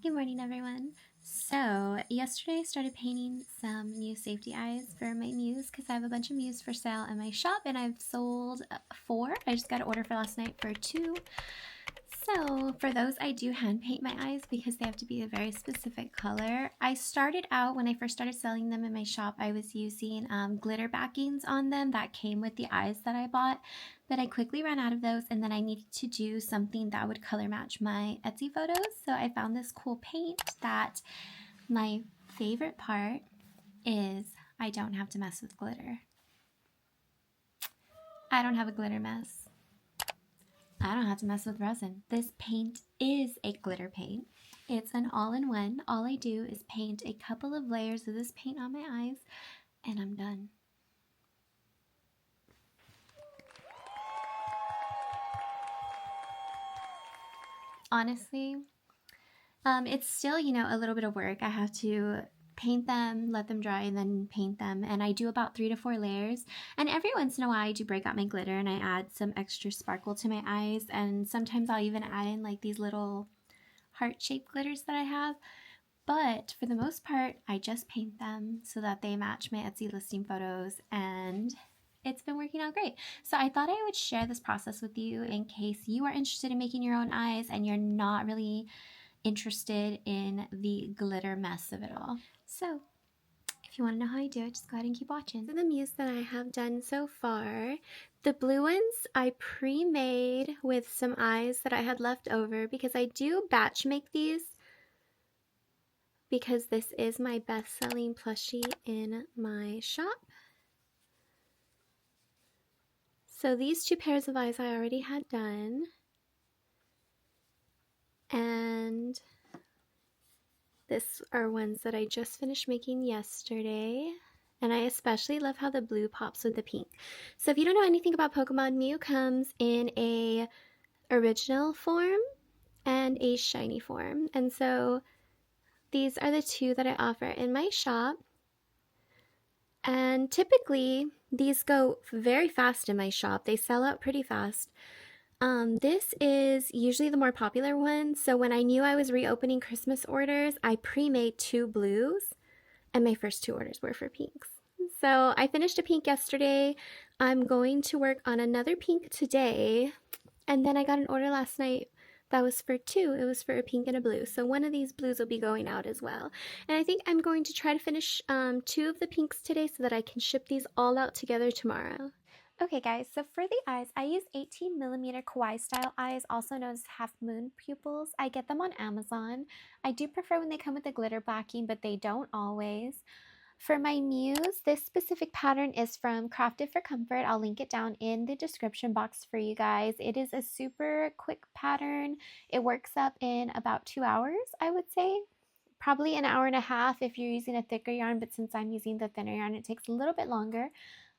Good morning, everyone. So yesterday I started painting some new safety eyes for my Muse because I have a bunch of Muse for sale in my shop and I've sold 4. I just got an order for last night for 2. So for those, I do hand paint my eyes because they have to be a very specific color. I started out, when I first started selling them in my shop, I was using glitter backings on them that came with the eyes that I bought, but I quickly ran out of those and then I needed to do something that would color match my Etsy photos. So I found this cool paint that my favorite part is I don't have to mess with glitter. I don't have a glitter mess. I don't have to mess with resin. This paint is a glitter paint. It's an all-in-one. All I do is paint a couple of layers of this paint on my eyes and I'm done. Honestly, it's still, a little bit of work. I have to paint them, let them dry, and then paint them. And I do about 3 to 4 layers. And every once in a while I do break out my glitter and I add some extra sparkle to my eyes. And sometimes I'll even add in like these little heart-shaped glitters that I have. But for the most part, I just paint them so that they match my Etsy listing photos, and it's been working out great. So I thought I would share this process with you in case you are interested in making your own eyes and you're not really interested in the glitter mess of it all. So if you want to know how I do it, just go ahead and keep watching. So the Muse that I have done so far, the blue ones I pre-made with some eyes that I had left over because I do batch make these because this is my best-selling plushie in my shop. So these 2 pairs of eyes I already had done. And these are ones that I just finished making yesterday. And I especially love how the blue pops with the pink. So if you don't know anything about Pokemon, Mew comes in a original form and a shiny form. And so these are the 2 that I offer in my shop. And typically these go very fast in my shop. They sell out pretty fast. This is usually the more popular one. So when I knew I was reopening Christmas orders, I pre-made 2 blues and my first 2 orders were for pinks. So I finished a pink yesterday. I'm going to work on another pink today. And then I got an order last night that was for 2. It was for a pink and a blue. So one of these blues will be going out as well. And I think I'm going to try to finish 2 of the pinks today so that I can ship these all out together tomorrow. Okay guys, so for the eyes, I use 18mm kawaii style eyes, also known as half moon pupils. I get them on Amazon. I do prefer when they come with a glitter backing, but they don't always. For my Muse, this specific pattern is from CraftedforComfort. I'll link it down in the description box for you guys. It is a super quick pattern. It works up in about 2 hours, I would say. Probably an hour and a half if you're using a thicker yarn, but since I'm using the thinner yarn, it takes a little bit longer.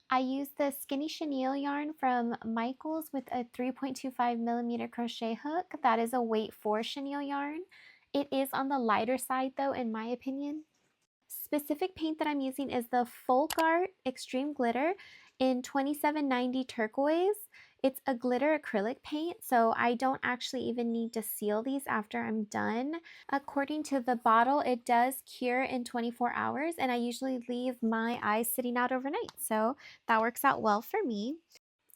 I use the skinny chenille yarn from Michaels with a 3.25mm crochet hook. That is a weight 4 chenille yarn. It is on the lighter side though, in my opinion. Specific paint that I'm using is the Folk Art Extreme Glitter in 2790 turquoise. It's a glitter acrylic paint, so I don't actually even need to seal these after I'm done. According to the bottle, it does cure in 24 hours, and I usually leave my eyes sitting out overnight, so that works out well for me.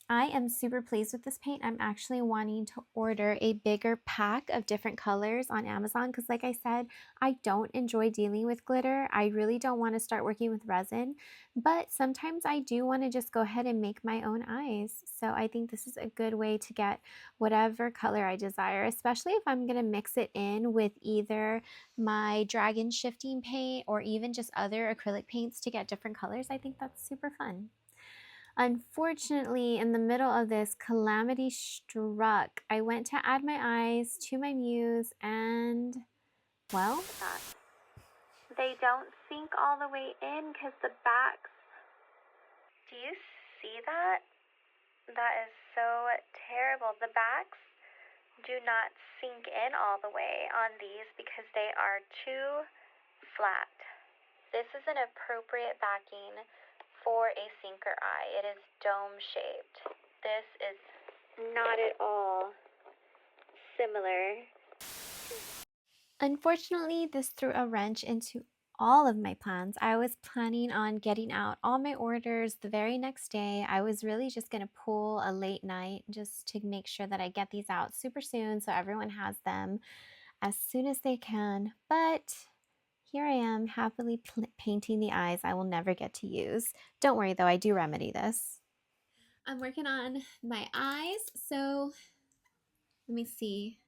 I am super pleased with this paint. I'm actually wanting to order a bigger pack of different colors on Amazon because like I said, I don't enjoy dealing with glitter. I really don't want to start working with resin, but sometimes I do want to just go ahead and make my own eyes. So I think this is a good way to get whatever color I desire, especially if I'm going to mix it in with either my dragon shifting paint or even just other acrylic paints to get different colors. I think that's super fun. Unfortunately, in the middle of this, calamity struck. I went to add my eyes to my Muse and, well, they don't sink all the way in because the backs, do you see that? That is so terrible. The backs do not sink in all the way on these because they are too flat. This is an appropriate backing for a sinker eye. It is dome shaped. This is not at all similar. Unfortunately, this threw a wrench into all of my plans. I was planning on getting out all my orders the very next day. I was really just going to pull a late night just to make sure that I get these out super soon so everyone has them as soon as they can. But here I am happily painting the eyes I will never get to use. Don't worry though, I do remedy this. I'm working on my eyes, so let me see.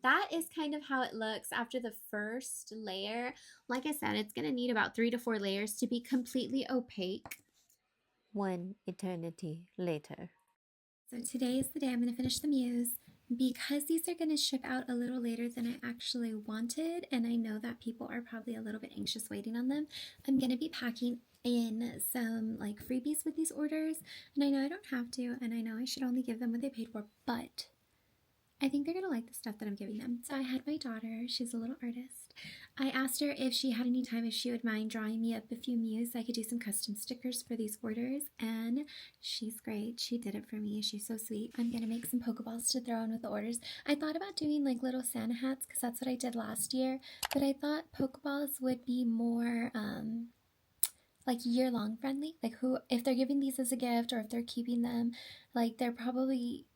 That is kind of how it looks after the first layer. Like I said, it's going to need about 3 to 4 layers to be completely opaque. One eternity later. So today is the day I'm going to finish the muse. Because these are going to ship out a little later than I actually wanted, and I know that people are probably a little bit anxious waiting on them, I'm going to be packing in some like freebies with these orders. And I know I don't have to, and I know I should only give them what they paid for, but I think they're going to like the stuff that I'm giving them. So I had my daughter, she's a little artist. I asked her if she had any time, if she would mind drawing me up a few muse. I could do some custom stickers for these orders, and she's great. She did it for me. She's so sweet. I'm going to make some Pokeballs to throw in with the orders. I thought about doing like little Santa hats because that's what I did last year, but I thought Pokeballs would be more like year-long friendly. Like if they're giving these as a gift or if they're keeping them, like they're probably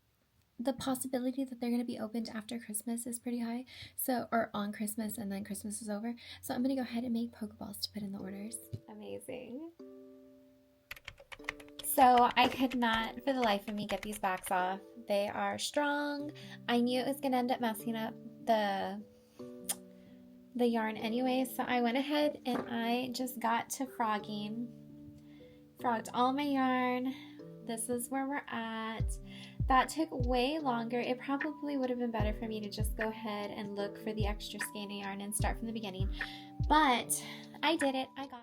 the possibility that they're going to be opened after Christmas is pretty high. So, or on Christmas and then Christmas is over. So I'm going to go ahead and make Pokeballs to put in the orders. Amazing. So I could not for the life of me get these backs off. They are strong. I knew it was going to end up messing up the yarn anyway. So I went ahead and I just got to frogged all my yarn. This is where we're at. That took way longer. It probably would have been better for me to just go ahead and look for the extra skein of yarn and start from the beginning. But I did it. I got it.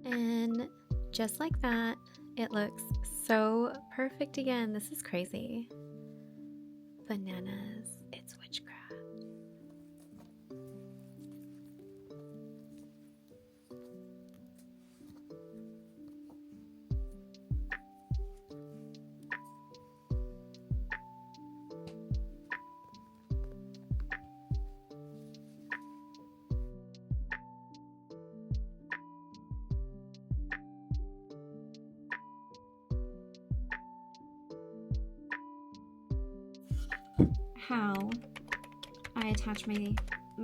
And just like that, it looks so perfect again. This is crazy. Bananas. It's witchcraft. How I attach my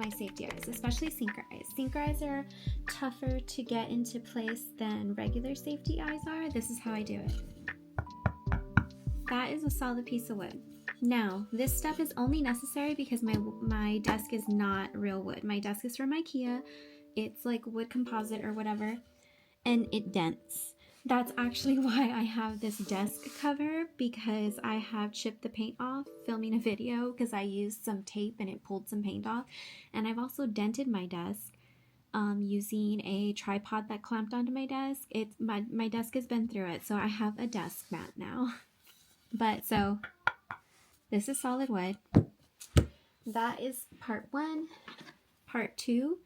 safety eyes, especially sinker eyes. Sinker eyes are tougher to get into place than regular safety eyes are. This is how I do it. That is a solid piece of wood. Now, this stuff is only necessary because my desk is not real wood. My desk is from IKEA. It's like wood composite or whatever, and it dents. That's actually why I have this desk cover, because I have chipped the paint off filming a video because I used some tape and it pulled some paint off. And I've also dented my desk using a tripod that clamped onto my desk. My desk has been through it, so I have a desk mat now. But so this is solid wood. That is part 1. Part 2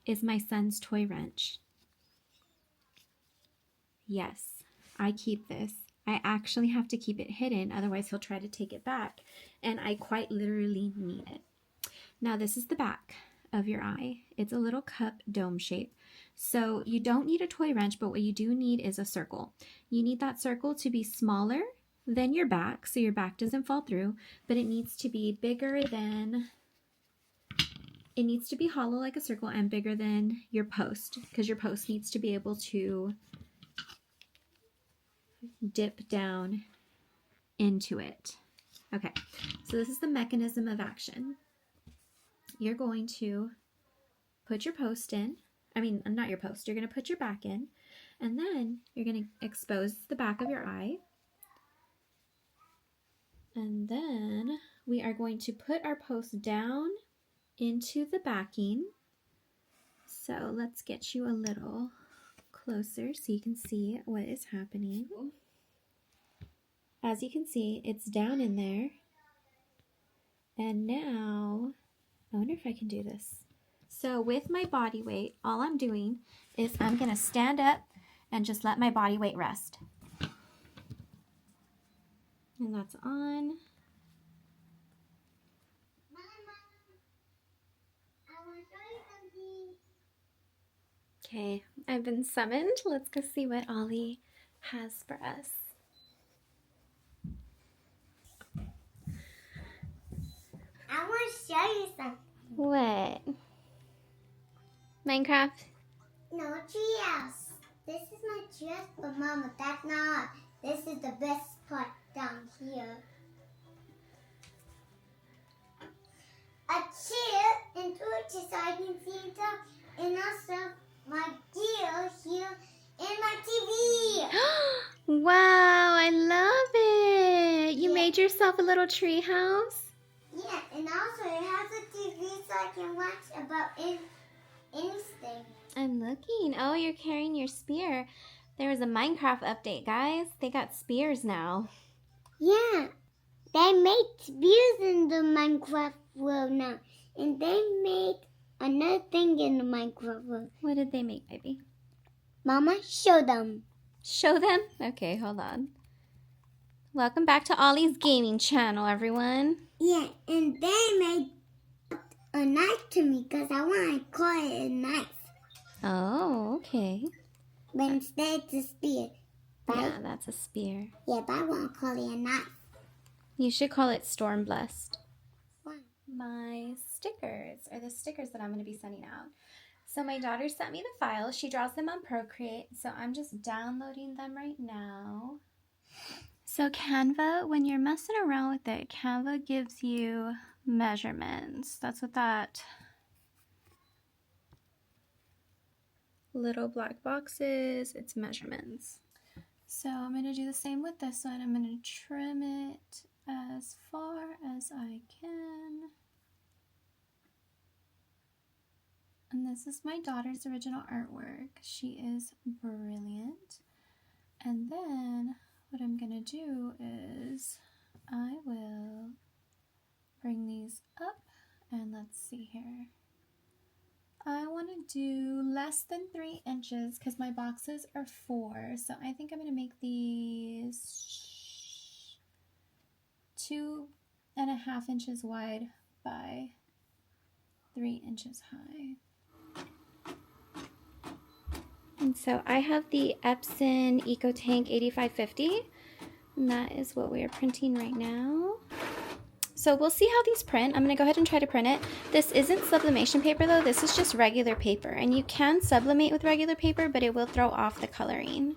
is my son's toy wrench. Yes, I keep this. I actually have to keep it hidden, otherwise he'll try to take it back, and I quite literally need it. Now this is the back of your eye. It's a little cup dome shape. So you don't need a toy wrench, but what you do need is a circle. You need that circle to be smaller than your back, so your back doesn't fall through, but it needs to be bigger than, it needs to be hollow like a circle and bigger than your post, because your post needs to be able to dip down into it. Okay, so this is the mechanism of action. You're going to put your post in, not your post, you're going to put your back in, and then you're going to expose the back of your eye, and then we are going to put our post down into the backing So let's get you a little closer so you can see what is happening. As you can see, it's down in there. And now, I wonder if I can do this. So with my body weight, all I'm doing is I'm gonna stand up and just let my body weight rest. And that's on. Okay, I've been summoned. Let's go see what Ollie has for us. I want to show you something. What? Minecraft? No, treehouse. This is my treehouse, but Mama, that's not. This is the best part down here. A chair and torches so I can see and talk, and also my gear here and my TV. Wow, I love it. You Yeah. made yourself a little tree house? Yeah, and also it has a TV so I can watch about anything. I'm looking. Oh, you're carrying your spear. There was a Minecraft update, guys. They got spears now. Yeah, they made spears in the Minecraft world now, and they made another thing in the Minecraft world. What did they make, baby? Mama, show them. Show them? Okay, hold on. Welcome back to Ollie's gaming channel, everyone. Yeah, and they made a knife to me because I want to call it a knife. Oh, okay. But instead it's a spear. Yeah, that's a spear. Yeah, but I want to call it a knife. You should call it Storm Blessed. Why? My stickers are the stickers that I'm going to be sending out. So my daughter sent me the files. She draws them on Procreate, so I'm just downloading them right now. So Canva, when you're messing around with it, Canva gives you measurements. That's what that little black box is. It's measurements. So I'm going to do the same with this one. I'm going to trim it as far as I can. And this is my daughter's original artwork. She is brilliant. And then what I'm going to do is I will bring these up, and let's see here. I want to do less than 3 inches because my boxes are 4. So I think I'm going to make these 2.5 inches wide by 3 inches high. And so I have the Epson EcoTank 8550, and that is what we are printing right now. So we'll see how these print. I'm going to go ahead and try to print it. This isn't sublimation paper though, this is just regular paper, and you can sublimate with regular paper, but it will throw off the coloring.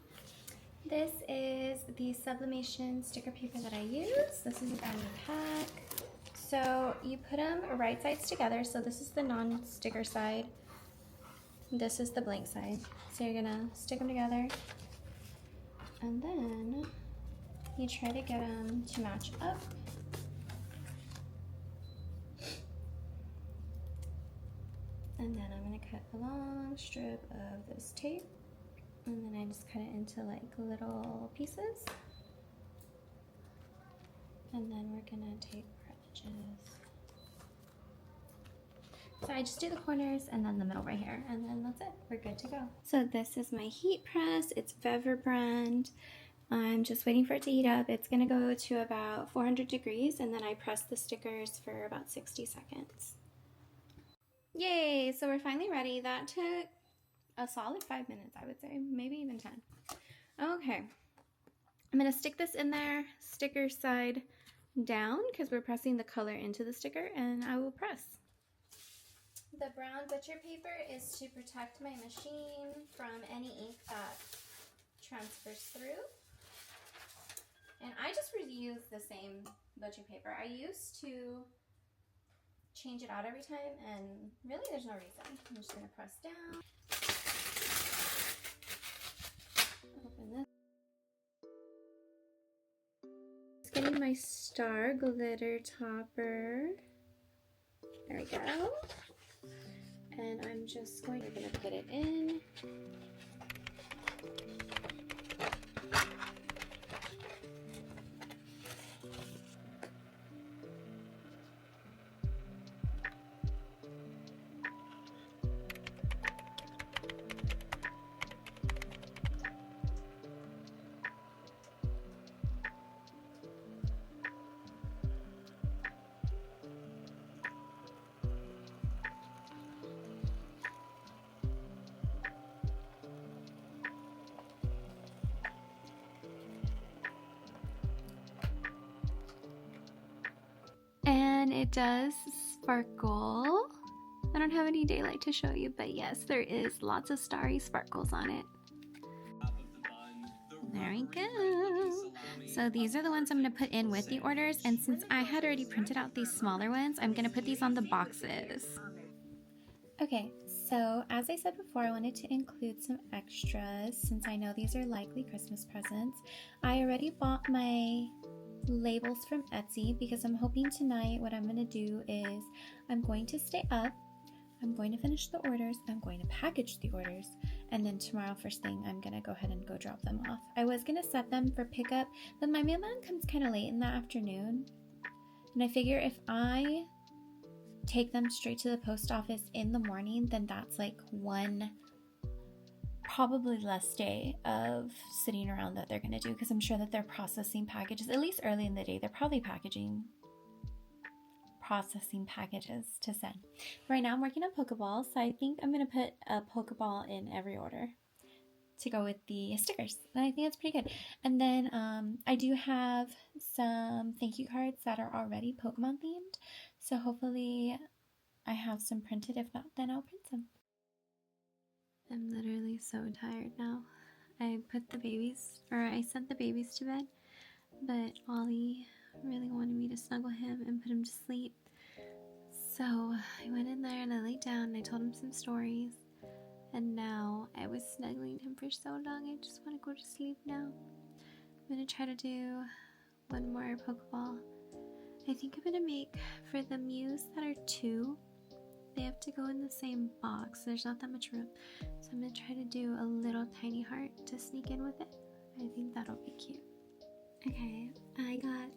This is the sublimation sticker paper that I use. This is a brand new pack. So you put them right sides together. So this is the non-sticker side. This is the blank side. So you're gonna stick them together, and then you try to get them to match up. And then I'm gonna cut a long strip of this tape, and then I just cut it into like little pieces. And then we're gonna tape our edges. So I just do the corners and then the middle right here, and then that's it. We're good to go. So this is my heat press. It's Vever brand. I'm just waiting for it to heat up. It's gonna go to about 400 degrees, and then I press the stickers for about 60 seconds. Yay, so we're finally ready. That took a solid 5 minutes, I would say, maybe even 10. Okay, I'm gonna stick this in there, sticker side down, because we're pressing the color into the sticker, and I will press. The brown butcher paper is to protect my machine from any ink that transfers through. And I just reuse the same butcher paper. I used to change it out every time, and really there's no reason. I'm just gonna press down. Open this. Just getting my star glitter topper. There we go. and I'm just going to put it in. And it does sparkle. I don't have any daylight to show you, but yes, there is lots of starry sparkles on it. There we go. So these are the ones I'm going to put in with the orders, and since I had already printed out these smaller ones, I'm going to put these on the boxes. Okay, so as I said before, I wanted to include some extras since I know these are likely Christmas presents. I already bought my labels from Etsy because I'm hoping tonight what I'm going to do is I'm going to stay up, I'm going to finish the orders, I'm going to package the orders, and then tomorrow first thing I'm going to go ahead and go drop them off. I was going to set them for pickup, but my mailman comes kind of late in the afternoon, and I figure if I take them straight to the post office in the morning, then that's like one probably less day of sitting around that they're going to do, because I'm sure that they're processing packages, at least early in the day. They're probably processing packages to send. Right now I'm working on Pokeballs, so I think I'm going to put a Pokeball in every order to go with the stickers, and I think that's pretty good. And then I do have some thank you cards that are already Pokemon themed, so hopefully I have some printed. If not, then I'll print some. I'm literally so tired now. I sent the babies to bed, but Ollie really wanted me to snuggle him and put him to sleep. So I went in there and I laid down and I told him some stories, and now I was snuggling him for so long, I just want to go to sleep now. I'm going to try to do one more Pokeball. I think I'm going to make, for the Mews that are 2, they have to go in the same box. There's not that much room. So I'm going to try to do a little tiny heart to sneak in with it. I think that'll be cute. Okay, I got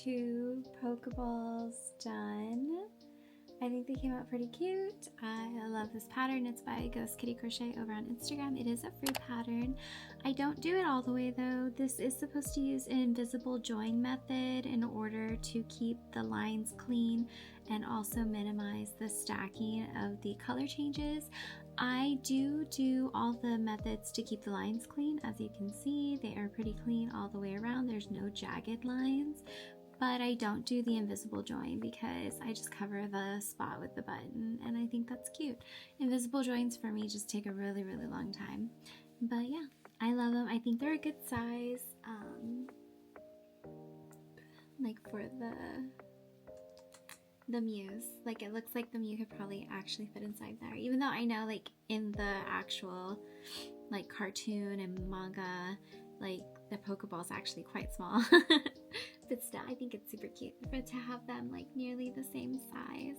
2 Pokeballs done. I think they came out pretty cute. I love this pattern. It's by GhostKittyCrochet over on Instagram. It is a free pattern. I don't do it all the way though. This is supposed to use an invisible join method in order to keep the lines clean and also minimize the stacking of the color changes. I do all the methods to keep the lines clean. As you can see, they are pretty clean all the way around. There's no jagged lines. But I don't do the invisible join because I just cover the spot with the button, and I think that's cute. Invisible joins for me just take a really, really long time. But yeah, I love them. I think they're a good size, like for the Mews. Like it looks like the Mew could probably actually fit inside there, even though I know like in the actual like cartoon and manga, like the Pokeball is actually quite small. But still, I think it's super cute to have them like nearly the same size.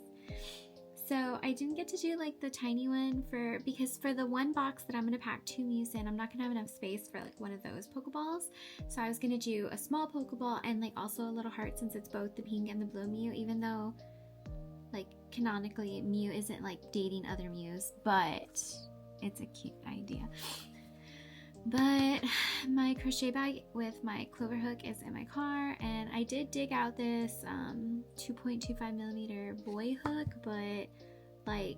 So I didn't get to do like the tiny one because for the one box that I'm going to pack 2 Mews in, I'm not going to have enough space for like one of those Pokeballs. So I was going to do a small Pokeball and like also a little heart, since it's both the pink and the blue Mew, even though like canonically Mew isn't like dating other Mews, but it's a cute idea. But my crochet bag with my clover hook is in my car, and I did dig out this 2.25 millimeter boy hook, but like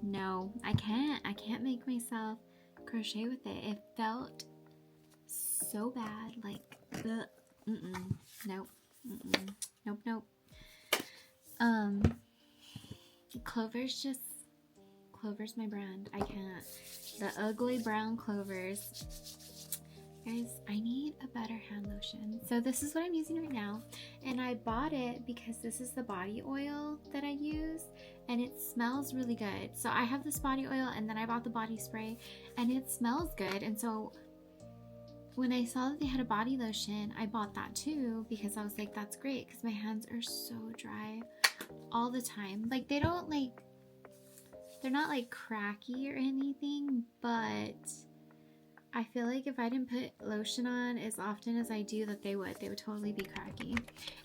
no, I can't make myself crochet with it. It felt so bad, like nope. Clover's my brand. I can't. The ugly brown clovers. Guys, I need a better hand lotion. So this is what I'm using right now, and I bought it because this is the body oil that I use, and it smells really good. So I have this body oil, and then I bought the body spray, and it smells good. And so when I saw that they had a body lotion, I bought that too, because I was like, that's great, because my hands are so dry all the time. Like they don't like they're not like cracky or anything, but I feel like if I didn't put lotion on as often as I do, that they would totally be cracky.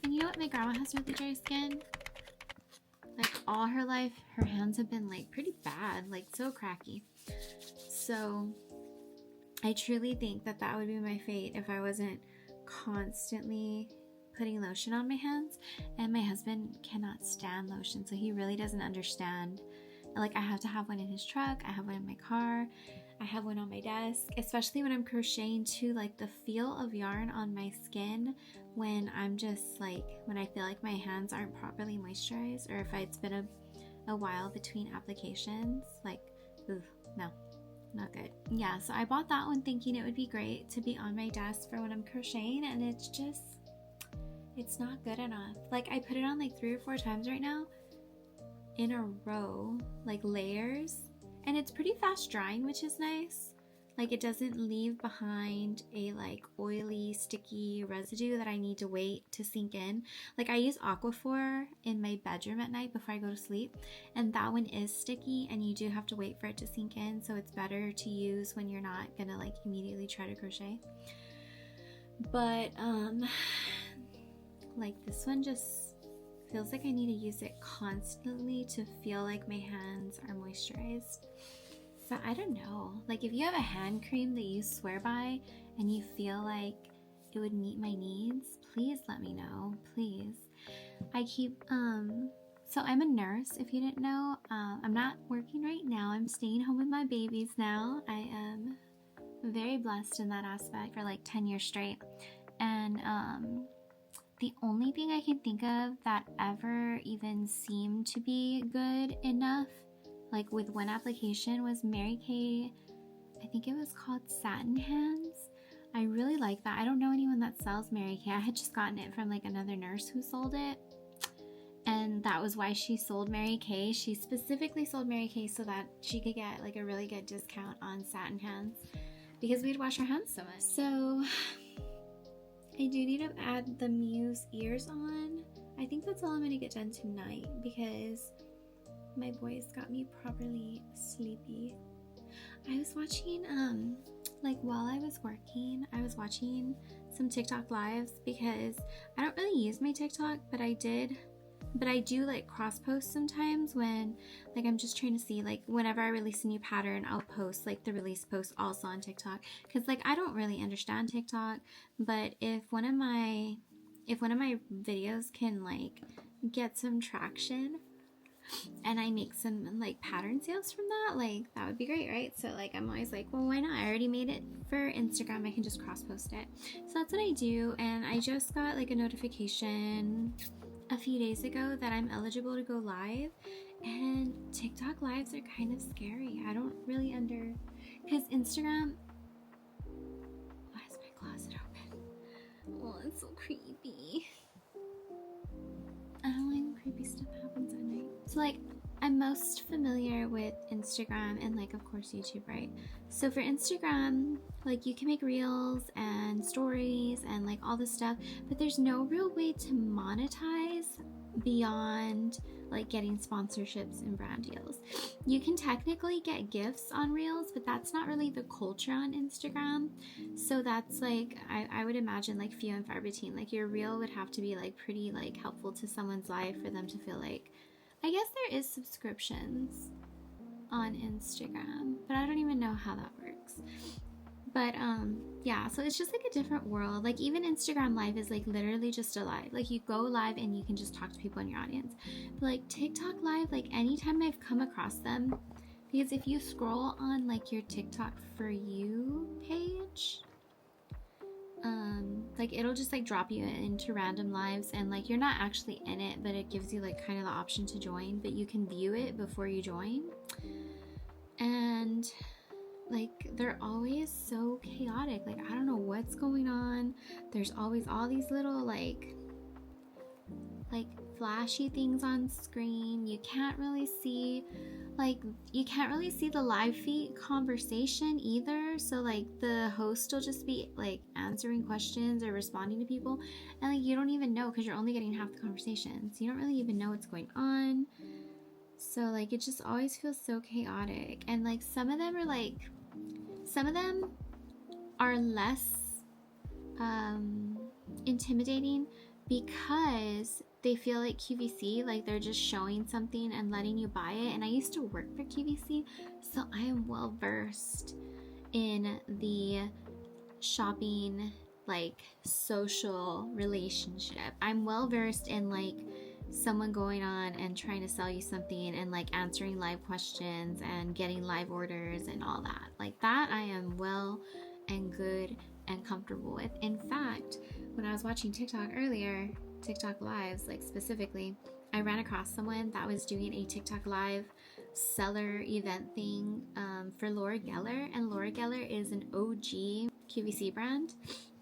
And you know what? My grandma has really dry skin. Like all her life, her hands have been like pretty bad, like so cracky. So I truly think that that would be my fate if I wasn't constantly putting lotion on my hands. And my husband cannot stand lotion, so he really doesn't understand. Like I have to have one in his truck, I have one in my car, I have one on my desk, especially when I'm crocheting too. Like the feel of yarn on my skin when I'm just like, when I feel like my hands aren't properly moisturized, or if it's been a while between applications, like, ooh, no, not good. Yeah, so I bought that one thinking it would be great to be on my desk for when I'm crocheting, and it's just, it's not good enough. Like I put it on like 3 or 4 times right now in a row, like layers, and it's pretty fast drying, which is nice. Like it doesn't leave behind a like oily, sticky residue that I need to wait to sink in. Like I use Aquaphor in my bedroom at night before I go to sleep, and that one is sticky and you do have to wait for it to sink in, so it's better to use when you're not gonna like immediately try to crochet. But like this one just feels like I need to use it constantly to feel like my hands are moisturized. So I don't know, like if you have a hand cream that you swear by and you feel like it would meet my needs, please let me know, please. I keep, so I'm a nurse, if you didn't know. I'm not working right now. I'm staying home with my babies now. I am very blessed in that aspect for like 10 years straight. And the only thing I can think of that ever even seemed to be good enough, like with one application, was Mary Kay. I think it was called Satin Hands. I really like that. I don't know anyone that sells Mary Kay. I had just gotten it from like another nurse who sold it, and that was why she sold Mary Kay. She specifically sold Mary Kay so that she could get like a really good discount on Satin Hands, because we'd wash our hands so much. So I do need to add the Muse ears on. I think that's all I'm gonna get done tonight because my boys got me properly sleepy. I was watching, like while I was working, I was watching some TikTok lives because I don't really use my TikTok, but I do like cross post sometimes when like I'm just trying to see, like whenever I release a new pattern, I'll post like the release post also on TikTok, because like I don't really understand TikTok, but if one of my videos can like get some traction and I make some like pattern sales from that, like that would be great, right? So like I'm always like, well, why not? I already made it for Instagram, I can just cross post it. So that's what I do. And I just got like a notification a few days ago that I'm eligible to go live, and TikTok lives are kind of scary. I don't really because Instagram, why is my closet open? Oh, it's so creepy. I don't like when creepy stuff happens at night. So like I'm most familiar with Instagram and like of course YouTube, right? So for Instagram, like you can make reels and stories and like all this stuff, but there's no real way to monetize beyond like getting sponsorships and brand deals. You can technically get gifts on reels, but that's not really the culture on Instagram. So that's like, I would imagine like few and far between. Like your reel would have to be like pretty like helpful to someone's life for them to feel like, I guess there is subscriptions on Instagram, but I don't even know how that works. But yeah, so it's just like a different world. Like even Instagram live is like literally just a live. Like you go live and you can just talk to people in your audience. But like TikTok live, like anytime I've come across them, because if you scroll on like your TikTok for you page, like it'll just like drop you into random lives, and like you're not actually in it, but it gives you like kind of the option to join, but you can view it before you join. And like they're always so chaotic. Like I don't know what's going on. There's always all these little like flashy things on screen. You can't really see the live feed conversation either. So like the host will just be like answering questions or responding to people, and like you don't even know because you're only getting half the conversation. So you don't really even know what's going on. So like it just always feels so chaotic. And like some of them are less intimidating because they feel like QVC, like they're just showing something and letting you buy it. And I used to work for QVC, so I am well versed in the shopping, like social relationship. I'm well versed in like someone going on and trying to sell you something and like answering live questions and getting live orders and all that. Like that I am well and good and comfortable with. In fact, when I was watching TikTok earlier, TikTok lives like specifically, I ran across someone that was doing a TikTok live seller event thing for Laura Geller, and Laura Geller is an OG QVC brand.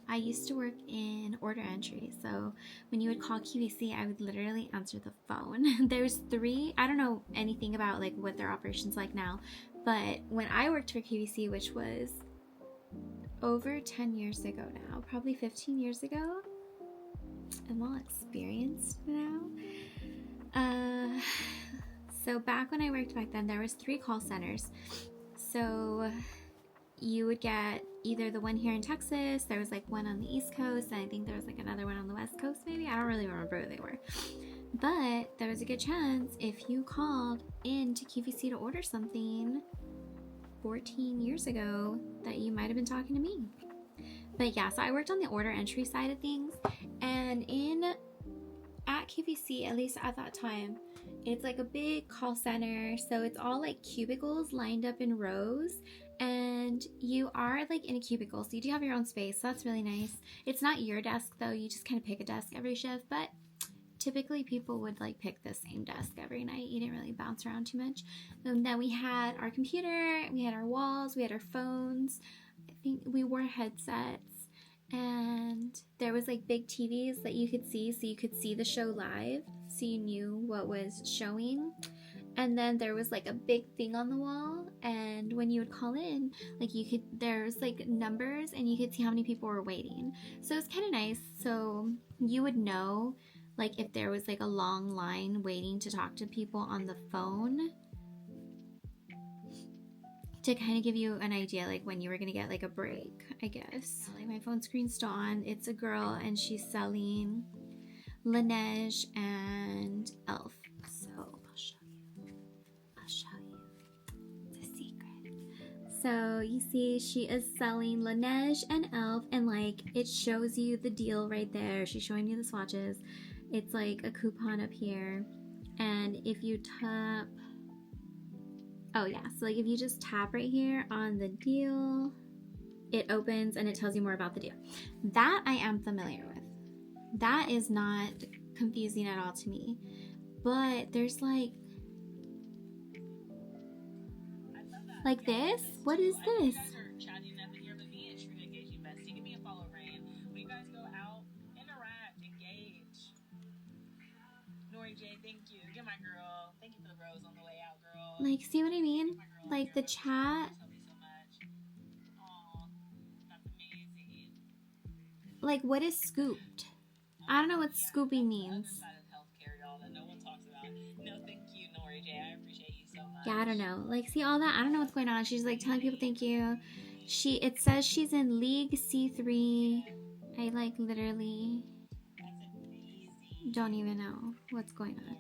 I used to work in order entry, so when you would call QVC, I would literally answer the phone. There's 3, I don't know anything about like what their operations like now, but when I worked for QVC, which was over 10 years ago now, probably 15 years ago, I'm well experienced now. So back when I worked back then, there was 3 call centers. So you would get either the one here in Texas, there was like one on the East Coast, and I think there was like another one on the West Coast maybe. I don't really remember who they were. But there was a good chance if you called in to QVC to order something 14 years ago that you might have been talking to me. But yeah, so I worked on the order entry side of things, and at QVC, at least at that time, it's like a big call center, so it's all like cubicles lined up in rows, and you are like in a cubicle, so you do have your own space, so that's really nice. It's not your desk though, you just kind of pick a desk every shift, but typically people would like pick the same desk every night. You didn't really bounce around too much. And then we had our computer, we had our walls, we had our phones. I think we wore headsets, and there was like big TVs that you could see, so you could see the show live, so you knew what was showing. And then there was like a big thing on the wall, and when you would call in, like there's like numbers, and you could see how many people were waiting. So it was kind of nice. So you would know like if there was like a long line waiting to talk to people on the phone, to kind of give you an idea like when you were gonna get like a break, I guess. Like my phone screen's still on. It's a girl, and she's selling Laneige and Elf. So I'll show you. It's a secret. So you see she is selling Laneige and Elf, and like it shows you the deal right there. She's showing you the swatches. It's like a coupon up here, and if you tap, oh yeah, so like if you just tap right here on the deal, it opens and it tells you more about the deal. That I am familiar with. That is not confusing at all to me. But there's like this? What is this? Like, see what I mean? Like the chat. Like, what is scooped? I don't know what scooping means. Yeah, I don't know. Like, see all that? I don't know what's going on. She's like telling people thank you. It says she's in League C3. I like literally don't even know what's going on.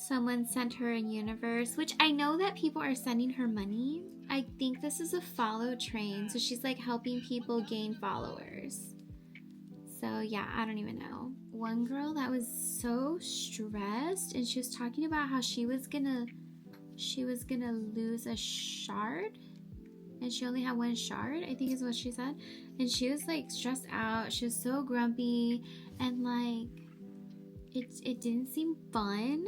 Someone sent her a universe, which I know that people are sending her money. I think this is a follow train, so she's like helping people gain followers. So yeah, I don't even know. One girl that was so stressed, and she was talking about how she was gonna lose a shard, and she only had 1 shard, I think is what she said. And she was like stressed out. She was so grumpy, and like it didn't seem fun.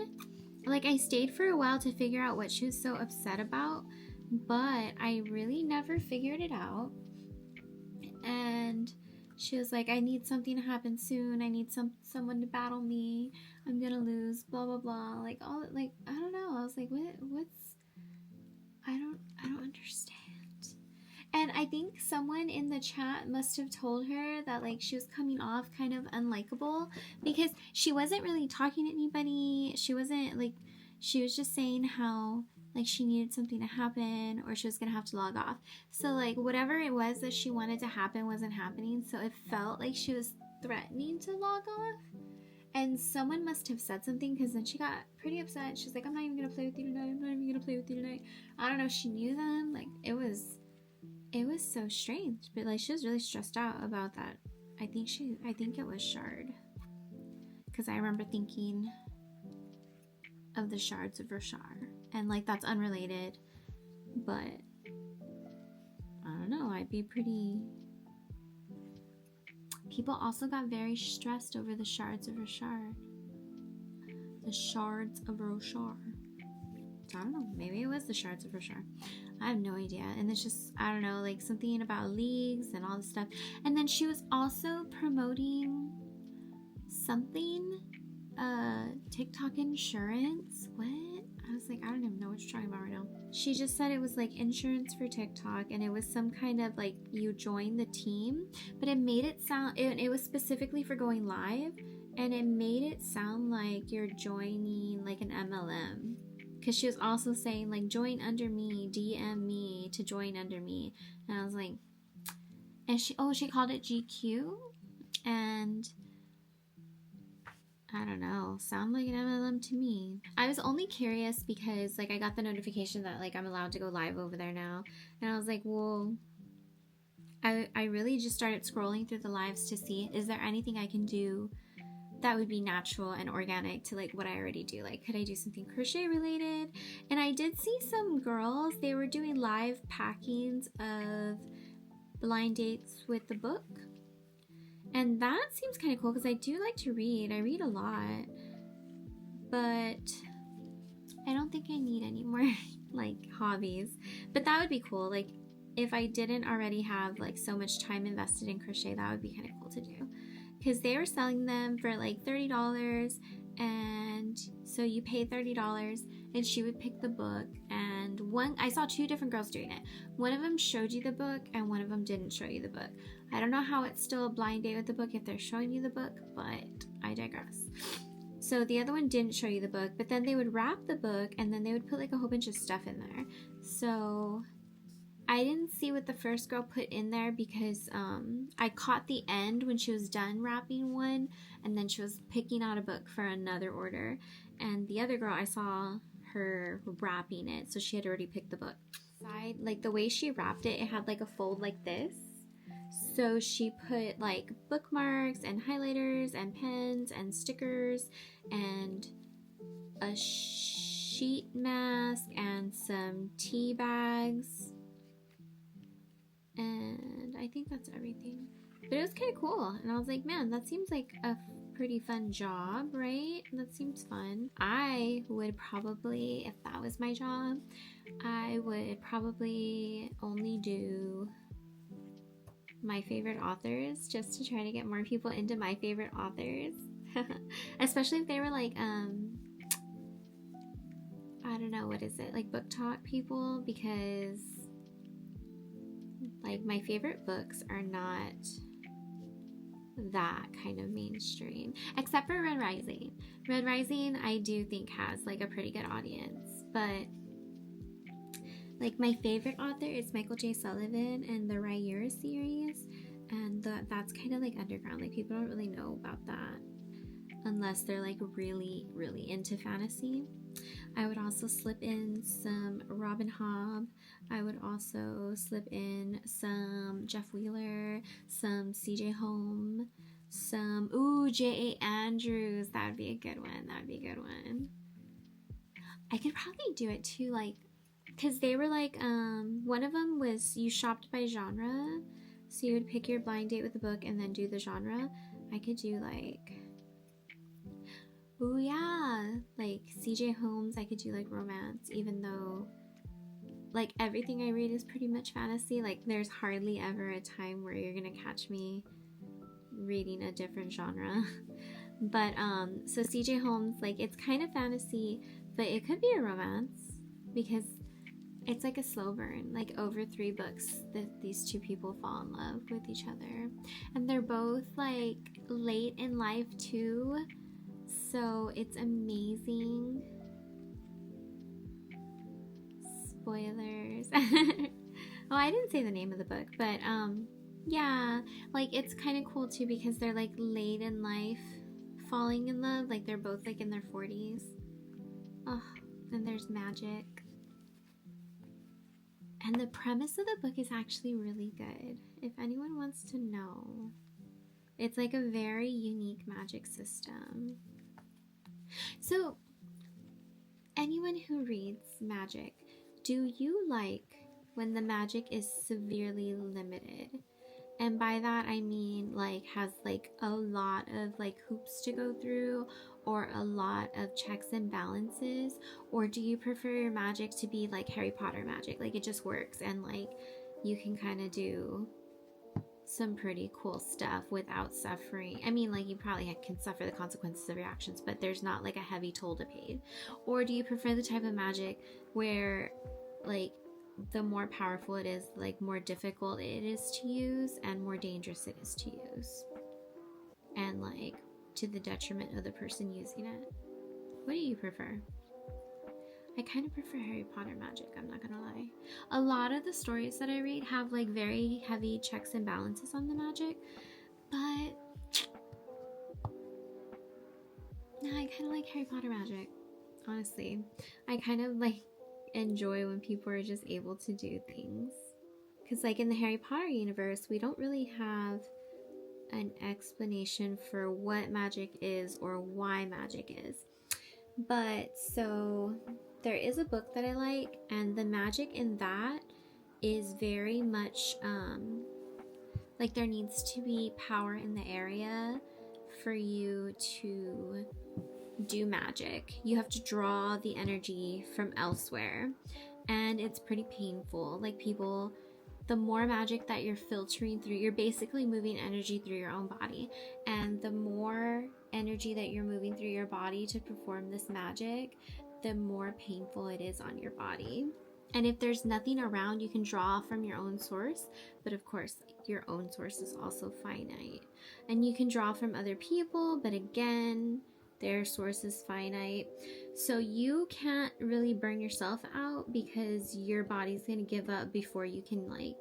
Like I stayed for a while to figure out what she was so upset about, but I really never figured it out. And she was like, I need something to happen soon. I need someone to battle me. I'm gonna lose, blah blah blah. Like all, like I don't know. I was like, what's I don't understand. And I think someone in the chat must have told her that like she was coming off kind of unlikable, because she wasn't really talking to anybody. She wasn't like, she was just saying how like she needed something to happen or she was gonna have to log off. So like whatever it was that she wanted to happen wasn't happening, so it felt like she was threatening to log off. And someone must have said something because then she got pretty upset. She's like, I'm not even gonna play with you tonight. I'm not even gonna play with you tonight. I don't know if she knew them. Like it was so strange. But like she was really stressed out about that. I think it was Shard. Because I remember thinking of the shards of Roshar. And like that's unrelated. But I don't know, I'd be pretty. People also got very stressed over the shards of Roshar. The shards of Roshar. I don't know, maybe it was the shards of Roshar. I have no idea. And it's just, I don't know, like something about leagues and all this stuff. And then she was also promoting something, TikTok insurance. What? I was like, I don't even know what you're talking about right now. She just said it was like insurance for TikTok, and it was some kind of like you join the team, but it made it sound, it was specifically for going live, and it made it sound like you're joining like an MLM. Because she was also saying like join under me, DM me to join under me, and I was like, and she called it GQ, and I don't know, sound like an MLM to me. I was only curious because like I got the notification that like I'm allowed to go live over there now, and I was like, well, I really just started scrolling through the lives to see, is there anything I can do that would be natural and organic to like what I already do? Like, could I do something crochet related? And I did see some girls, they were doing live packings of blind dates with the book. And that seems kind of cool because I do like to read. I read a lot. But I don't think I need any more like hobbies. But that would be cool. Like if I didn't already have like so much time invested in crochet, that would be kind of cool to do. Because they were selling them for like $30, and so you pay $30 and she would pick the book, and I saw two different girls doing it. One of them showed you the book and one of them didn't show you the book. I don't know how it's still a blind date with the book if they're showing you the book, but I digress. So the other one didn't show you the book, but then they would wrap the book and then they would put like a whole bunch of stuff in there. So I didn't see what the first girl put in there because I caught the end when she was done wrapping one, and then she was picking out a book for another order. And the other girl, I saw her wrapping it, so she had already picked the book. Like the way she wrapped it, it had like a fold like this. So she put like bookmarks and highlighters and pens and stickers and a sheet mask and some tea bags. And I think that's everything. But it was kind of cool. And I was like, man, that seems like a pretty fun job, right? That seems fun. I would probably, if that was my job, I would probably only do my favorite authors just to try to get more people into my favorite authors. Especially if they were like, I don't know, what is it? Like book talk people, because like my favorite books are not that kind of mainstream, except for Red Rising. Red Rising I do think has like a pretty good audience, but like my favorite author is Michael J. Sullivan and the Rayura series, and that's kind of like underground. Like people don't really know about that unless they're like really, really into fantasy. I would also slip in some Robin Hobb. I would also slip in some Jeff Wheeler, some CJ Home, some, J.A. Andrews. That would be a good one. That would be a good one. I could probably do it too, like, because they were like, one of them was you shopped by genre. So you would pick your blind date with the book and then do the genre. I could do like, like CJ Holmes. I could do like romance, even though like everything I read is pretty much fantasy. Like there's hardly ever a time where you're gonna catch me reading a different genre. But so CJ Holmes, like it's kind of fantasy, but it could be a romance because it's like a slow burn. Like over 3 books that these two people fall in love with each other, and they're both like late in life too, so it's amazing. spoilers. Oh, I didn't say the name of the book, but yeah, like it's kind of cool too because they're like late in life falling in love, like they're both like in their 40s. Oh, and there's magic. And the premise of the book is actually really good. If anyone wants to know, it's like a very unique magic system. So, anyone who reads magic, do you like when the magic is severely limited? And by that I mean like has like a lot of like hoops to go through or a lot of checks and balances? Or do you prefer your magic to be like Harry Potter magic? Like it just works and like you can kind of do some pretty cool stuff without suffering. I mean, like you probably can suffer the consequences of your actions, but there's not like a heavy toll to pay. Or do you prefer the type of magic where like the more powerful it is, like more difficult it is to use and more dangerous it is to use, and like to the detriment of the person using it? What do you prefer? I kind of prefer Harry Potter magic, I'm not gonna lie. A lot of the stories that I read have like very heavy checks and balances on the magic, but nah, I kind of like Harry Potter magic, honestly. I kind of like enjoy when people are just able to do things. Because like in the Harry Potter universe, we don't really have an explanation for what magic is or why magic is. But so there is a book that I like, and the magic in that is very much like there needs to be power in the area for you to do magic. You have to draw the energy from elsewhere, and it's pretty painful. Like people, the more magic that you're filtering through, you're basically moving energy through your own body, and the more energy that you're moving through your body to perform this magic, the more painful it is on your body. And if there's nothing around, you can draw from your own source, but of course your own source is also finite. And you can draw from other people, but again, their source is finite. So you can't really burn yourself out because your body's gonna give up before you can like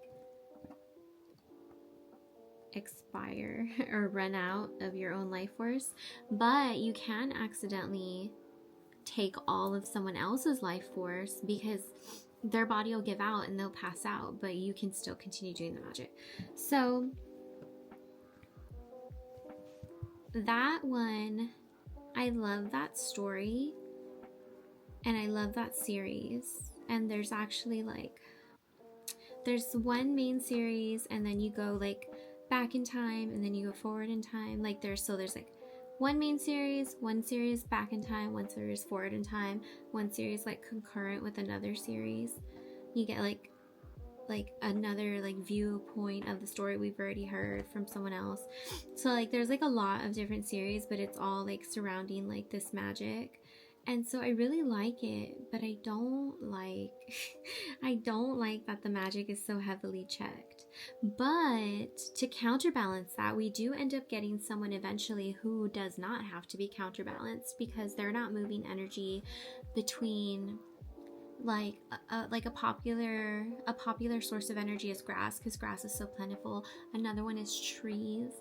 expire or run out of your own life force. But you can accidentally take all of someone else's life force because their body will give out and they'll pass out, but you can still continue doing the magic. So that one, I love that story and I love that series. And there's actually like, there's one main series and then you go like back in time and then you go forward in time. Like there's like one main series, one series back in time, one series forward in time, one series like concurrent with another series. You get like another like viewpoint of the story we've already heard from someone else. So like there's like a lot of different series, but it's all like surrounding like this magic. And so I really like it, but I don't like I don't like that the magic is so heavily checked. But to counterbalance that, we do end up getting someone eventually who does not have to be counterbalanced because they're not moving energy between like a popular source of energy is grass because grass is so plentiful. Another one is trees,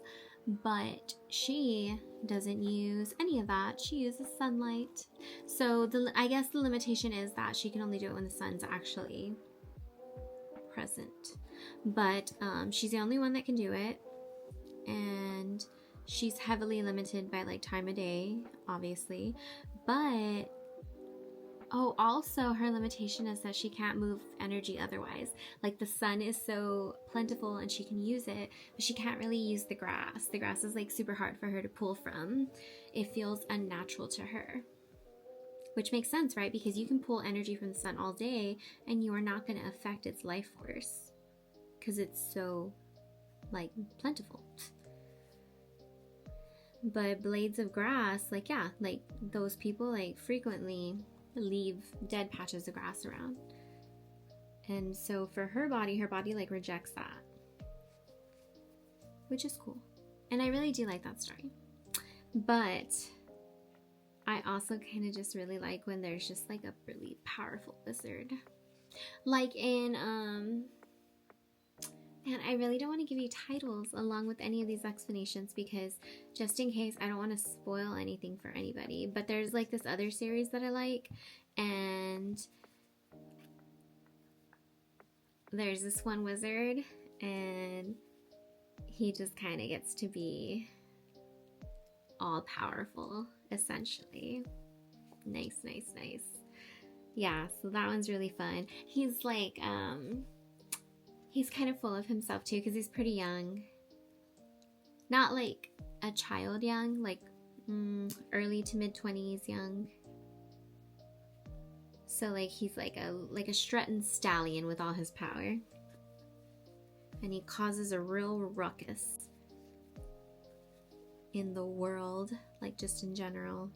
but she doesn't use any of that. She uses sunlight. So I guess the limitation is that she can only do it when the sun's actually present. But she's the only one that can do it, and she's heavily limited by like time of day, obviously. But oh, also her limitation is that she can't move energy otherwise. Like the sun is so plentiful and she can use it, but she can't really use the grass. The grass is like super hard for her to pull from. It feels unnatural to her. Which makes sense, right? Because you can pull energy from the sun all day and you are not going to affect its life force because it's so like plentiful. But blades of grass, like yeah, like those people like frequently leave dead patches of grass around. And so for her body like rejects that, which is cool. And I really do like that story. But I also kind of just really like when there's just like a really powerful wizard. Like in, and I really don't want to give you titles along with any of these explanations because just in case I don't want to spoil anything for anybody. But there's like this other series that I like, and there's this one wizard, and he just kind of gets to be all powerful, essentially. Nice, nice, nice. Yeah, so that one's really fun. He's like, he's kind of full of himself too because he's pretty young. Not like a child young, like early to mid 20s young. So like he's like a strutting stallion with all his power. And he causes a real ruckus in the world, like just in general.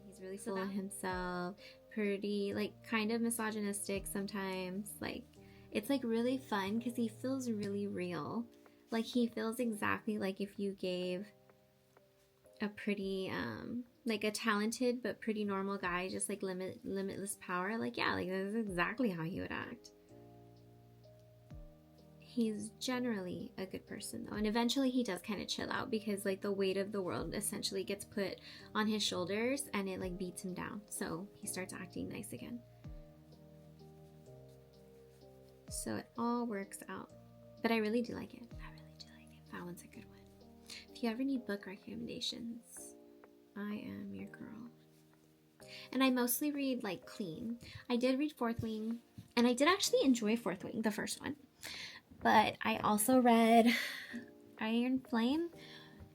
He's really full of himself, pretty like kind of misogynistic sometimes. Like it's like really fun because he feels really real. Like he feels exactly like if you gave a pretty like a talented but pretty normal guy just like limitless power. Like yeah, like that's exactly how he would act. He's generally a good person though, and eventually he does kind of chill out because like the weight of the world essentially gets put on his shoulders and it like beats him down, so he starts acting nice again. So it all works out, but I really do like it. That one's a good one. If you ever need book recommendations, I am your girl. And I mostly read like clean. I did read Fourth Wing, and I did actually enjoy Fourth Wing, the first one. But I also read Iron Flame.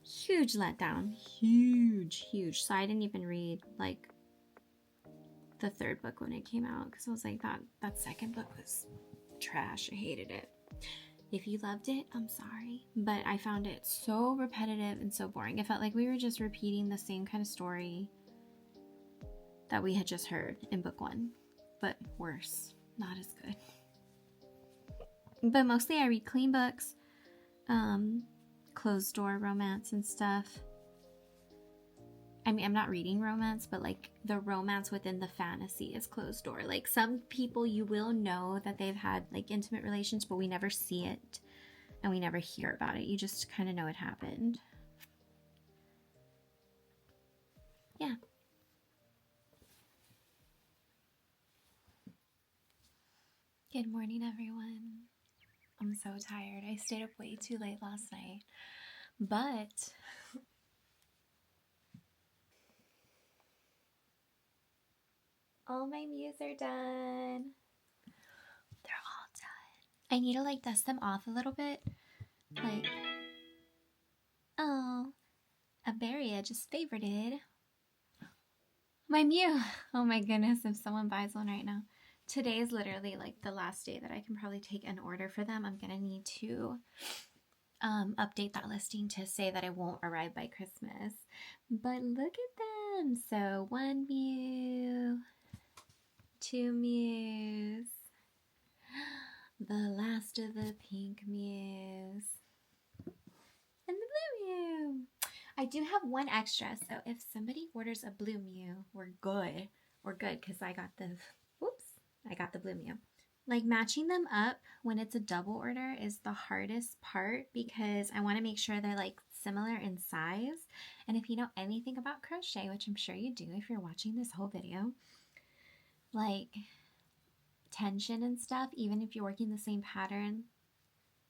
Huge letdown. Huge. So I didn't even read like the third book when it came out because I was like, that second book was trash. I hated it. If you loved it, I'm sorry. But I found it so repetitive and so boring. It felt like we were just repeating the same kind of story that we had just heard in book one. But worse. Not as good. But mostly I read clean books, closed door romance and stuff. I mean, I'm not reading romance, but like the romance within the fantasy is closed door. Like some people you will know that they've had like intimate relations, but we never see it and we never hear about it. You just kind of know it happened. Yeah. Good morning, everyone. I'm so tired. I stayed up way too late last night, but all my mews are done. They're all done. I need to like dust them off a little bit. Like, oh, a berry I just favorited. My mew. Oh my goodness, if someone buys one right now. Today is literally like the last day that I can probably take an order for them. I'm gonna need to update that listing to say that it won't arrive by Christmas. But look at them. So 1 mew, 2 mews, the last of the pink mews, and the blue mew. I do have one extra, so if somebody orders a blue mew, we're good. We're good because I got the blue mew. Like matching them up when it's a double order is the hardest part because I want to make sure they're like similar in size. And if you know anything about crochet, which I'm sure you do if you're watching this whole video, like tension and stuff, even if you're working the same pattern,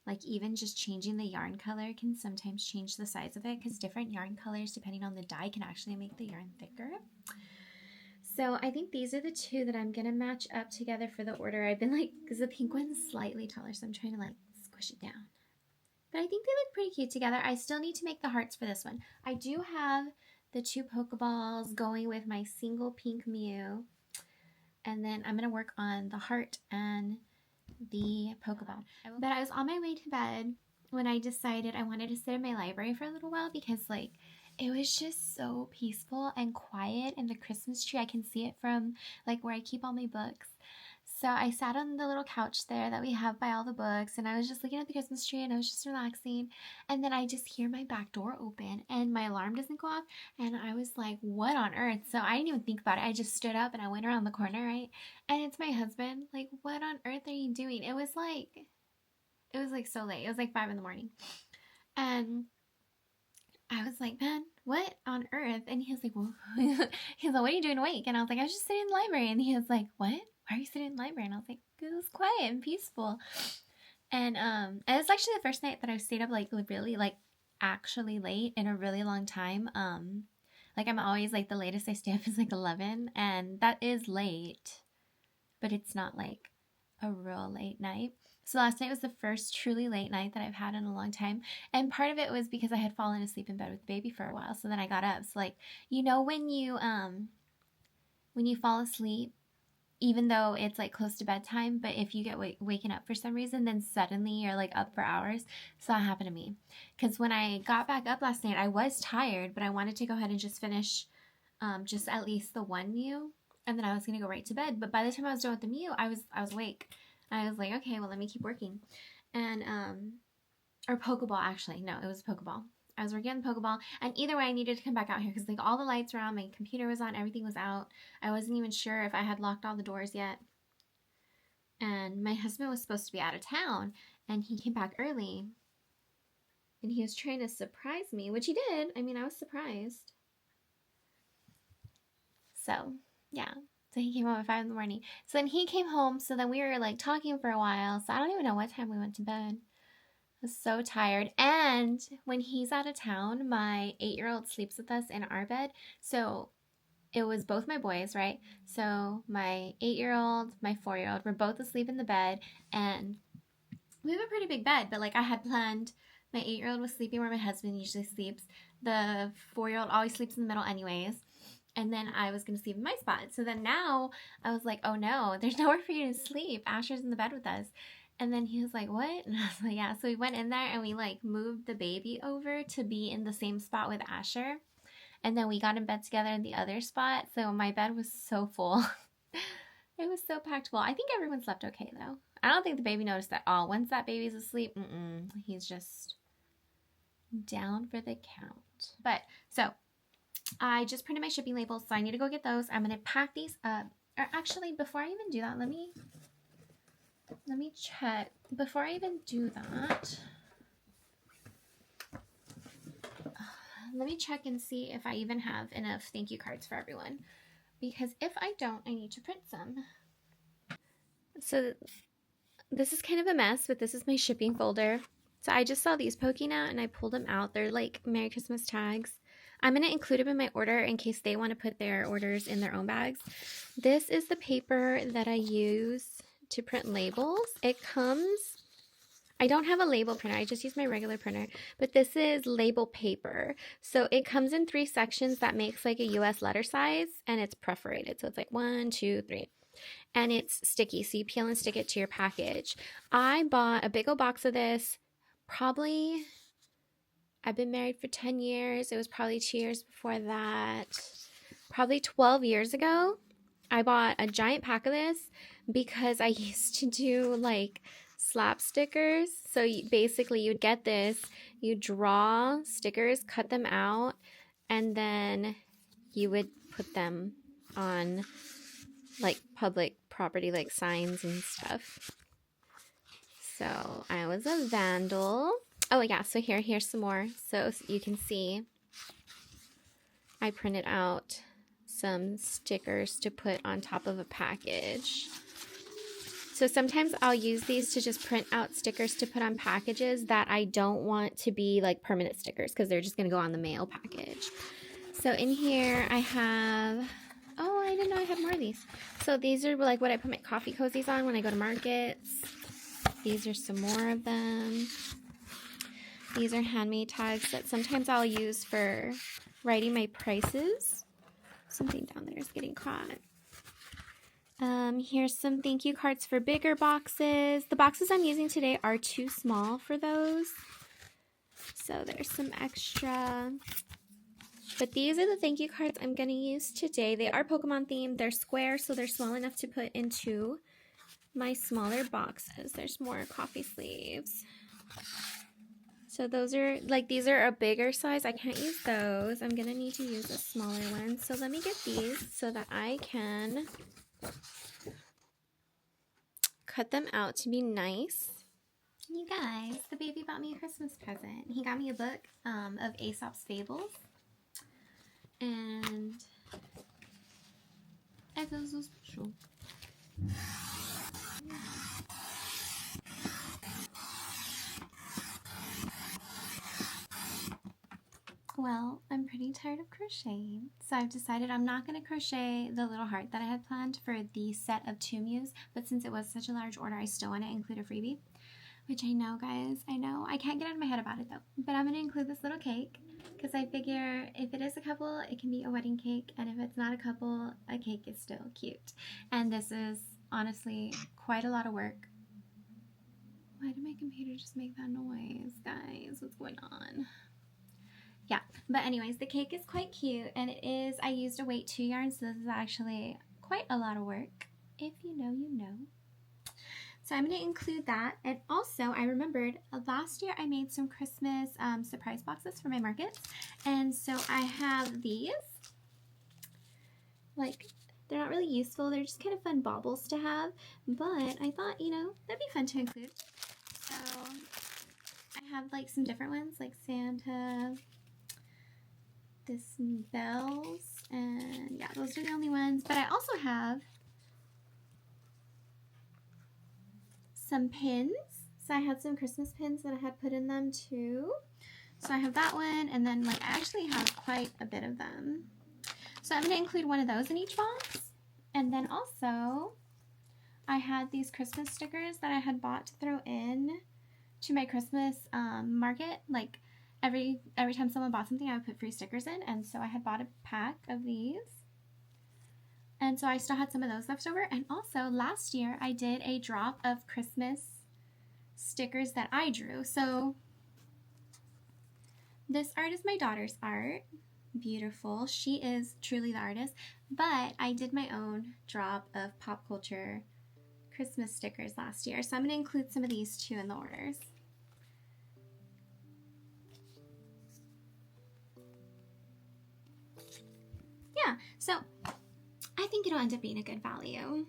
like even just changing the yarn color can sometimes change the size of it because different yarn colors depending on the dye can actually make the yarn thicker. So I think these are the two that I'm gonna match up together for the order. I've been like, because the pink one's slightly taller, so I'm trying to like squish it down. But I think they look pretty cute together. I still need to make the hearts for this one. I do have the 2 Pokeballs going with my single pink Mew. And then I'm gonna work on the heart and the Pokeball. But I was on my way to bed when I decided I wanted to sit in my library for a little while because like it was just so peaceful and quiet, and the Christmas tree, I can see it from like where I keep all my books. So I sat on the little couch there that we have by all the books, and I was just looking at the Christmas tree, and I was just relaxing. And then I just hear my back door open, and my alarm doesn't go off. And I was like, what on earth? So I didn't even think about it. I just stood up and I went around the corner, right? And it's my husband. Like, what on earth are you doing? It was like so late. It was like 5 in the morning. And I was like, man, what on earth? And he was like, well, he's like, what are you doing awake? And I was like, I was just sitting in the library. And he was like, what? Why are you sitting in the library? And I was like, it was quiet and peaceful. And it was actually the first night that I stayed up like really like actually late in a really long time. Like I'm always like the latest I stay up is like 11, and that is late, but it's not like a real late night. So last night was the first truly late night that I've had in a long time. And part of it was because I had fallen asleep in bed with the baby for a while. So then I got up. So like, you know, when you fall asleep, even though it's like close to bedtime, but if you get waken up for some reason, then suddenly you're like up for hours. So that happened to me. Because when I got back up last night, I was tired, but I wanted to go ahead and just finish just at least the one mew. And then I was going to go right to bed. But by the time I was done with the mew, I was awake. I was like, okay, well, let me keep working. And, or Pokéball, actually. No, it was Pokéball. I was working on the Pokéball. And either way, I needed to come back out here because, like, all the lights were on. My computer was on. Everything was out. I wasn't even sure if I had locked all the doors yet. And my husband was supposed to be out of town. And he came back early. And he was trying to surprise me, which he did. I mean, I was surprised. So, yeah. So he came home at 5 in the morning. So then he came home. So then we were like talking for a while. So I don't even know what time we went to bed. I was so tired. And when he's out of town, my 8-year-old sleeps with us in our bed. So it was both my boys, right? So my 8-year-old, my 4-year-old were both asleep in the bed. And we have a pretty big bed. But like I had planned, my 8-year-old was sleeping where my husband usually sleeps. The 4-year-old always sleeps in the middle anyways. And then I was going to sleep in my spot. So then now I was like, oh no, there's nowhere for you to sleep. Asher's in the bed with us. And then he was like, what? And I was like, yeah. So we went in there and we like moved the baby over to be in the same spot with Asher. And then we got in bed together in the other spot. So my bed was so full. It was so packed full. I think everyone slept okay though. I don't think the baby noticed at all. Once that baby's asleep, he's just down for the count. But so I just printed my shipping labels, so I need to go get those. I'm going to pack these up. Or actually, before I even do that, let me check. Before I even do that, let me check and see if I even have enough thank you cards for everyone. Because if I don't, I need to print some. So this is kind of a mess, but this is my shipping folder. So I just saw these poking out and I pulled them out. They're like Merry Christmas tags. I'm going to include them in my order in case they want to put their orders in their own bags. This is the paper that I use to print labels. It comes, I don't have a label printer. I just use my regular printer, but this is label paper. So it comes in 3 sections that makes like a US letter size, and it's perforated. So it's like 1, 2, 3. And it's sticky, so you peel and stick it to your package. I bought a big old box of this, probably, I've been married for 10 years. It was probably 2 years before that. Probably 12 years ago, I bought a giant pack of this because I used to do like slap stickers. So basically you'd get this, you draw stickers, cut them out, and then you would put them on like public property, like signs and stuff. So I was a vandal. Oh yeah, so here's some more. So you can see I printed out some stickers to put on top of a package. So sometimes I'll use these to just print out stickers to put on packages that I don't want to be like permanent stickers because they're just going to go on the mail package. So in here I have, oh, I didn't know I had more of these. So these are like what I put my coffee cozies on when I go to markets. These are some more of them. These are handmade tags that sometimes I'll use for writing my prices. Something down there is getting caught. Here's some thank you cards for bigger boxes. The boxes I'm using today are too small for those. So there's some extra. But these are the thank you cards I'm going to use today. They are Pokemon themed. They're square, so they're small enough to put into my smaller boxes. There's more coffee sleeves. So those are, like, these are a bigger size. I can't use those. I'm gonna need to use a smaller one. So let me get these so that I can cut them out to be nice. You guys, the baby bought me a Christmas present. He got me a book of Aesop's Fables. And I feel so special. Well, I'm pretty tired of crocheting, so I've decided I'm not going to crochet the little heart that I had planned for the set of 2 mews, but since it was such a large order, I still want to include a freebie, which I know, guys, I know. I can't get out of my head about it, though, but I'm going to include this little cake, because I figure if it is a couple, it can be a wedding cake, and if it's not a couple, a cake is still cute. And this is, honestly, quite a lot of work. Why did my computer just make that noise, guys? What's going on? Yeah, but anyways, the cake is quite cute, and it is, I used a weight 2 yarn, so this is actually quite a lot of work. If you know, you know. So I'm going to include that, and also I remembered last year I made some Christmas surprise boxes for my markets, and so I have these. Like, they're not really useful, they're just kind of fun baubles to have, but I thought, you know, that'd be fun to include. So I have like some different ones, like Santa, this bells, and yeah, those are the only ones. But I also have some pins. So I had some Christmas pins that I had put in them too. So I have that one, and then like I actually have quite a bit of them. So I'm going to include one of those in each box. And then also I had these Christmas stickers that I had bought to throw in to my Christmas market. Like every time someone bought something, I would put free stickers in, and so I had bought a pack of these, and so I still had some of those left over. And also last year I did a drop of Christmas stickers that I drew. So this art is my daughter's art. Beautiful. She is truly the artist, but I did my own drop of pop culture Christmas stickers last year, so I'm going to include some of these too in the orders. Yeah, so I think it'll end up being a good value.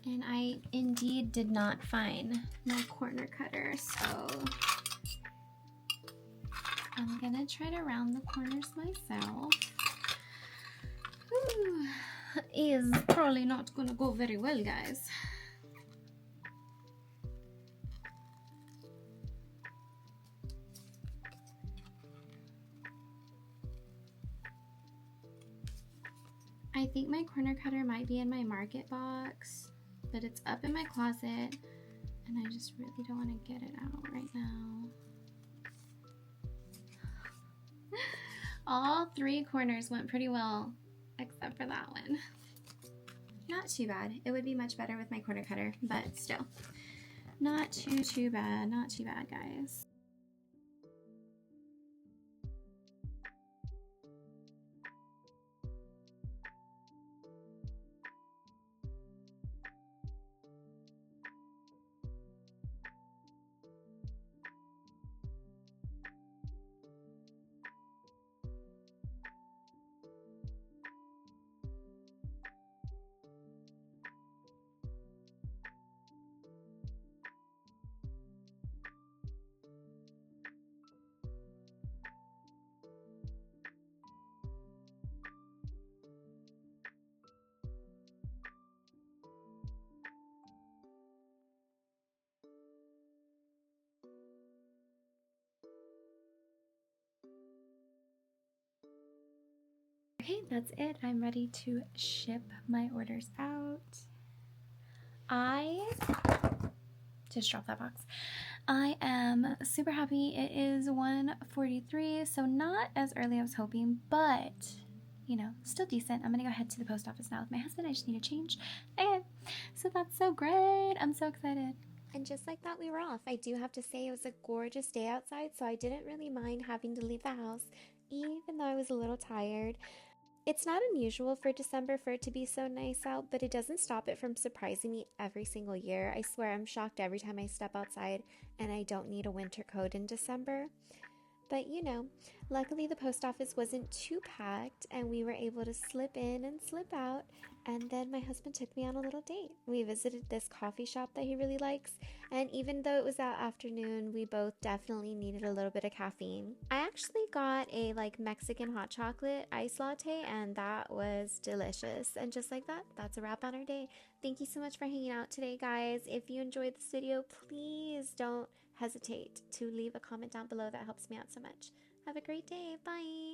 And I indeed did not find my corner cutter, so I'm gonna try to round the corners myself. Whew. Is probably not gonna go very well, guys. I think my corner cutter might be in my market box, but it's up in my closet, and I just really don't want to get it out right now. All 3 corners went pretty well, except for that one. Not too bad. It would be much better with my corner cutter, but still. Not too bad. Not too bad, guys. Okay, that's it. I'm ready to ship my orders out. I just dropped that box. I am super happy. It is 1:43, so not as early as I was hoping, but you know, still decent. I'm gonna go head to the post office now with my husband. I just need to change. Okay, so that's so great. I'm so excited. And just like that, we were off. I do have to say it was a gorgeous day outside, so I didn't really mind having to leave the house, even though I was a little tired. It's not unusual for December for it to be so nice out, but it doesn't stop it from surprising me every single year. I swear I'm shocked every time I step outside and I don't need a winter coat in December. But luckily the post office wasn't too packed and we were able to slip in and slip out. And then my husband took me on a little date. We visited this coffee shop that he really likes. And even though it was that afternoon, we both definitely needed a little bit of caffeine. I actually got a Mexican hot chocolate ice latte and that was delicious. And just like that, that's a wrap on our day. Thank you so much for hanging out today, guys. If you enjoyed this video, please don't hesitate to leave a comment down below. That helps me out so much. Have a great day. Bye.